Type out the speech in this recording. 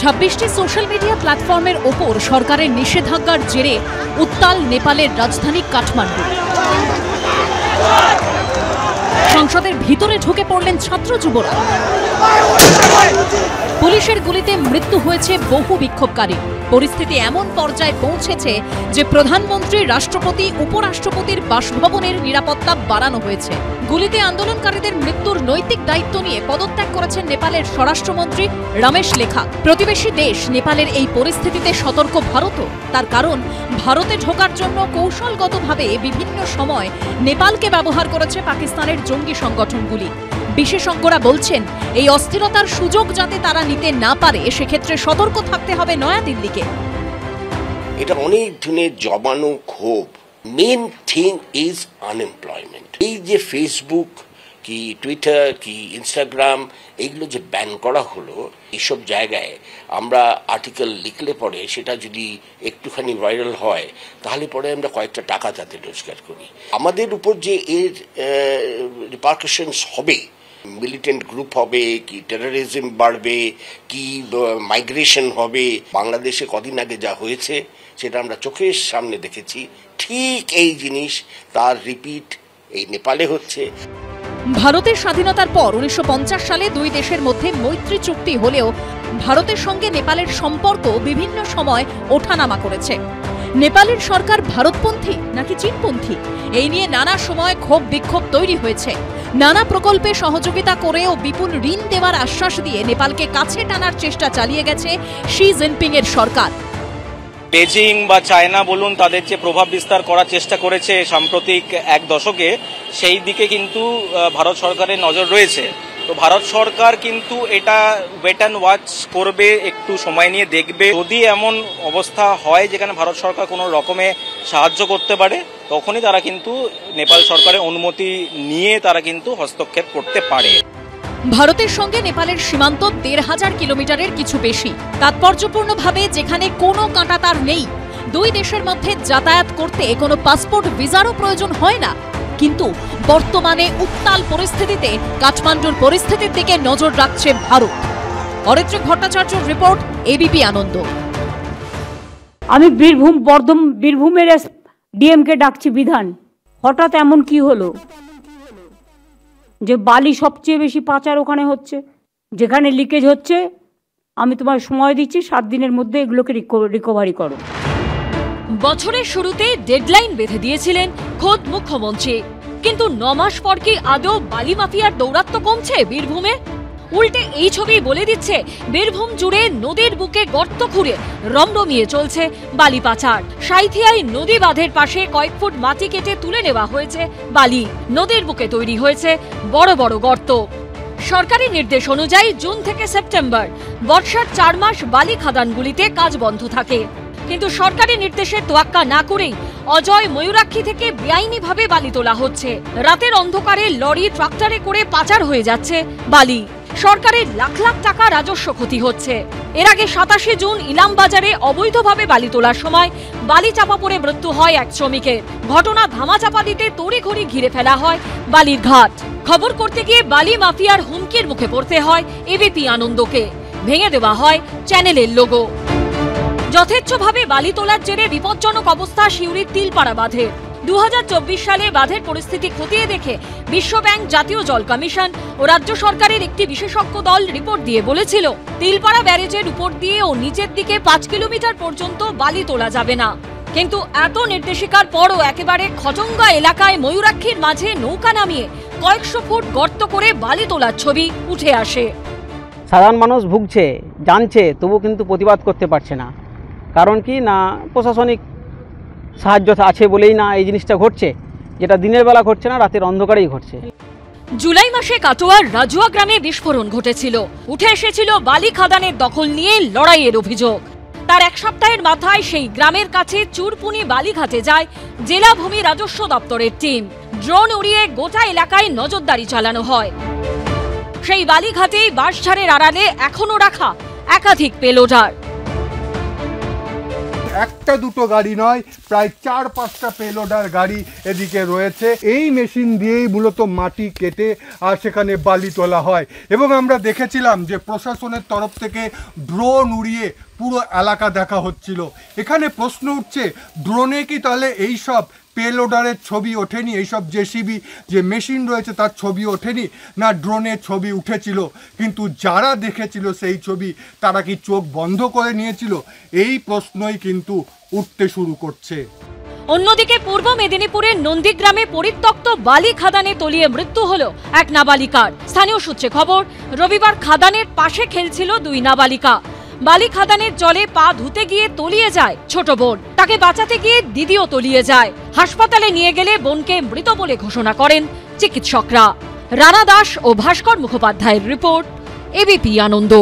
26টি social media প্ল্যাটফর্মের ওপর সরকারের নিষেধাজ্ঞার জেরে উত্তাল নেপালের রাজধানী কাঠমান্ডু। সংসদের ভিতরে ঢুকে পড়লেন ছাত্র যুবরা। পুলিশের গুলিতে মৃত্যু হয়েছে বহু বিক্ষোভকারী। পরিস্থিতি এমন পর্যায়ে পৌঁছেছে যে প্রধানমন্ত্রী, রাষ্ট্রপতি, উপরাষ্ট্রপতির বাসভবনের নিরাপত্তা বাড়ানো হয়েছে। গুলিতে আন্দোলনকারীদের মৃত্যুর নৈতিক দায়িত্ব নিয়ে পদত্যাগ করেছেন নেপালের স্বরাষ্ট্রমন্ত্রী রমেশ লেখাক। প্রতিবেশী দেশ নেপালের এই পরিস্থিতিতে সতর্ক ভারতও। তার কারণ, ভারতে ঢোকার জন্য কৌশলগতভাবে বিভিন্ন সময় নেপালকে ব্যবহার করেছে পাকিস্তানের জঙ্গি সংগঠনগুলি। বিশেষজ্ঞরা বলছেন, এই অস্থিরতার সুযোগ যাতে তারা নিতে না পারে, সেক্ষেত্রে সতর্ক থাকতে হবে নয়াদিল্লিকে। এটা অনেক দিনের জমানো ক্ষোভ। Main thing is unemployment. এই যে ফেসবুক কি টুইটার কি ইনস্টাগ্রাম এইগুলো যে ব্যান করা হলো, এইসব জায়গায় আমরা আর্টিকেল লিখলে পরে সেটা যদি একটুখানি ভাইরাল হয়, তাহলে পরে আমরা কয়েকটা টাকা তাতে রোজগার করি। আমাদের উপর যে এর রিপারকাশনস হবে, মিলিটেন্ট গ্রুপ হবে কি টেরোরিজম বাড়বে কি মাইগ্রেশন হবে, বাংলাদেশে কদিন আগে যা হয়েছে সেটা আমরা চোখের সামনে দেখেছি। ঠিক এই জিনিস তার রিপিট এই নেপালে হচ্ছে। ভারতের স্বাধীনতার পর 1950 সালে দুই দেশের মধ্যে মৈত্রী চুক্তি হলেও ভারতের সঙ্গে নেপালের সম্পর্ক বিভিন্ন সময় ওঠানামা করেছে। নেপালের সরকার ভারতপন্থী নাকি চীনপন্থী, এই নিয়ে নানা সময় ক্ষোভ বিক্ষোভ তৈরি হয়েছে। নানা প্রকল্পে সহযোগিতা করেও বিপুল ঋণ দেওয়ার আশ্বাস দিয়ে নেপালকে কাছে টানার চেষ্টা চালিয়ে গেছে শি জিনপিং এর সরকার। বেজিং বা চায়না বলুন, তাদের যে প্রভাব বিস্তার করার চেষ্টা করেছে সাম্প্রতিক এক দশকে, সেই দিকে কিন্তু ভারত সরকারের নজর রয়েছে। তো ভারত সরকার কিন্তু এটা ওয়েট অ্যান্ড ওয়াচ করবে, একটু সময় নিয়ে দেখবে। যদি এমন অবস্থা হয় যেখানে ভারত সরকার কোনো রকমে সাহায্য করতে পারে, তখনই তারা কিন্তু নেপাল সরকারের অনুমতি নিয়ে তারা কিন্তু হস্তক্ষেপ করতে পারে। ভারতের সঙ্গে নেপালের সীমান্ত ১৫০০ কিলোমিটারের কিছু বেশি। তাৎপর্যপূর্ণভাবে যেখানে কোনো কাঁটাতার নেই, দুই দেশের মধ্যে যাতায়াত করতে কোনো পাসপোর্ট ভিসারও প্রয়োজন হয় না। কিন্তু বর্তমানে উত্তাল পরিস্থিতিতে কাঠমান্ডুর পরিস্থিতির দিকে নজর রাখছে ভারত। অরিত্রিক ভট্টাচার্যর রিপোর্ট, এবিপি আনন্দ। আমি বীরভূমের ডিএমকে ডাকছি বিধান। হঠাৎ এমন কি হলো যে বালি সবচেয়ে বেশি পাচার ওখানে হচ্ছে, যেখানে লিকেজ হচ্ছে? আমি তোমার সময় দিচ্ছি, 7 দিনের মধ্যে এগুলোকে রিকভারি করো। বছরের শুরুতে ডেডলাইন বেঁধে দিয়েছিলেন খোদ মুখ্যমন্ত্রী, কিন্তু 9 মাস পর কি আদৌ বালি মাফিয়ার দৌরাত্ম্য কমছে বীরভূমে? উল্টে এই ছবি বলে দিচ্ছে, বীরভূম জুড়ে নদীর বুকে গর্ত খুঁড়ে রমরমিয়ে চলছে বালি পাচার। সাঁইথিয়ায় নদী বাঁধের পাশে কয়েক ফুট মাটি কেটে তুলে নেওয়া হয়েছে বালি। নদীর বুকে তৈরি হয়েছে বড় বড় গর্ত। সরকারি নির্দেশ অনুযায়ী জুন থেকে সেপ্টেম্বর, বর্ষার 4 মাস বালি খাদানগুলিতে কাজ বন্ধ থাকে। কিন্তু সরকারি নির্দেশে তোয়াক্কা না করেই অজয় ময়ূরাক্ষী থেকে বেআইনিভাবে বালি তোলা হচ্ছে। রাতের অন্ধকারে লরি ট্রাক্টরে করে পাচার হয়ে যাচ্ছে বালি। সরকারের লাখ লাখ টাকা রাজস্ব ক্ষতি হচ্ছে। এর আগে 27 জুন ইলামবাজারে অবৈধভাবে বালি তোলার সময় বালি চাপা পড়ে মৃত্যু হয় এক শ্রমিকের। ঘটনা ধামাচাপা দিতে তড়িঘড়ি ঘিরে ফেলা হয় বালির ঘাট। খবর করতে গিয়ে বালি মাফিয়ার হুমকির মুখে পড়তে হয় এবিপি আনন্দকে। ভেঙে দেওয়া হয় চ্যানেলের লোগো। যথেচ্ছভাবে বালি তোলার জেরে বিপজ্জনক অবস্থা সিউড়ির তিলপাড়া বাঁধে। 2024 সালে বাঁধের পরিস্থিতি খতিয়ে দেখে বিশ্বব্যাংক, জাতীয় জল কমিশন ও রাজ্য সরকারের একটি বিশেষজ্ঞ দল রিপোর্ট দিয়ে বলেছিল, তিলপাড়া ব্যারেজের উপর দিয়ে ও নিচের দিকে 5 কিলোমিটার পর্যন্ত বালি তোলা যাবে না। কিন্তু এত নির্দেশিকার পরও একেবারে খটঙ্গা এলাকায় ময়ূরাক্ষীর মাঝে নৌকা নামিয়ে কয়েকশো ফুট গর্ত করে বালি তোলার ছবি উঠে আসে। সাধারণ মানুষ ভুগছে, জানছে, তবু কিন্তু প্রতিবাদ করতে পারছে না। কারণ কি না, প্রশাসনিক সাহায্য আছে বলেই না এই জিনিসটা ঘটছে, যেটা দিনের বেলা ঘটছে না, রাতের অন্ধকারেই ঘটছে। জুলাই মাসে কাটোয়ার রাজুয়া গ্রামে বিস্ফোরণ ঘটেছিল। উঠে এসেছিল বালি খাদানের দখল নিয়ে লড়াইয়ের অভিযোগ। তার এক সপ্তাহের মাথায় সেই গ্রামের কাছে চুরপুনি বালিঘাটে যায় জেলা ভূমি রাজস্ব দপ্তরের টিম। ড্রোন উড়িয়ে গোটা এলাকায় নজরদারি চালানো হয়। সেই বালিঘাটেই বাঁশঝাড়ের আড়ালে এখনো রাখা একাধিক পেলোডার। একটা দুটো গাড়ি নয়, প্রায় 4-5টা পেলোডার গাড়ি এদিকে রয়েছে। এই মেশিন দিয়েই মূলত মাটি কেটে আর সেখানে বালি তোলা হয়। এবং আমরা দেখেছিলাম যে প্রশাসনের তরফ থেকে ড্রোন উড়িয়ে পুরো এলাকা দেখা হচ্ছিল। এখানে প্রশ্ন উঠছে, ড্রোনে কি তাহলে এইসব পেলোডারের ছবি ওঠেনি, এইসব জেসিবি যে মেশিন রয়েছে তার ছবি ওঠেনি, না ড্রোনের ছবি উঠেছিল? কিন্তু যারা দেখেছিল সেই ছবি তারা কি চোখ বন্ধ করে নিয়েছিল? এই প্রশ্নই কিন্তু উঠতে শুরু করছে। অন্যদিকে পূর্ব মেদিনীপুরের নন্দীগ্রামে পরিত্যক্ত বালি খাদানে তলিয়ে মৃত্যু হলো এক নাবালিকার। স্থানীয় সূত্রে খবর, রবিবার খাদানের পাশে খেলছিল দুই নাবালিকা। বালি খাদানের জলে পা ধুতে গিয়ে তলিয়ে যায় ছোট বোন। তাকে বাঁচাতে গিয়ে দিদিও তলিয়ে যায়। হাসপাতালে নিয়ে গেলে বোনকে মৃত বলে ঘোষণা করেন চিকিৎসকরা। রানা দাস ও ভাস্কর মুখোপাধ্যায়ের রিপোর্ট, এবিপি আনন্দ।